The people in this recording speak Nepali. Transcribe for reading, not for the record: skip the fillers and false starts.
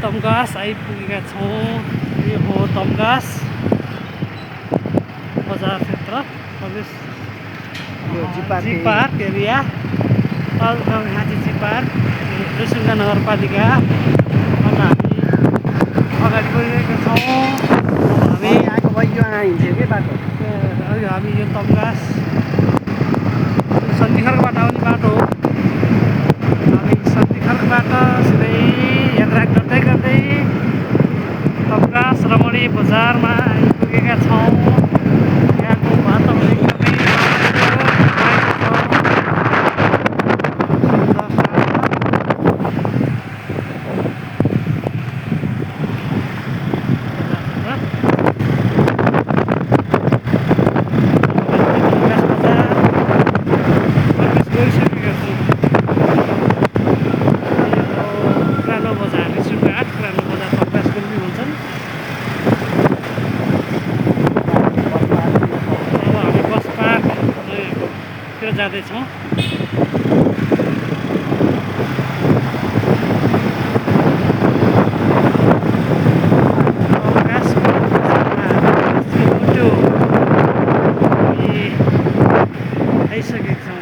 तम्घास आइपुगेका छौँ। यो हो तम्घास बजार क्षेत्र प्रवेश जी पार्क एरिया घाँची जी पार्क रेसुङ्गा नगरपालिका। अब हामी अगाडि बढिरहेका छौँ। हामी आएको बहिनी हिँड्थ्यो कि बाटो हामी यो तम्घास सन्धिखर्कबाट आउने बाटो हो। हामी सन्धिखर्कबाट सिधै यात्रा गर्दै गर्दै तम्घास रमणी बजारमा आइपुगेका छौँ। यहाँको वातावरण एकदमै जाँदैछौँ। आइसकेको छौँ।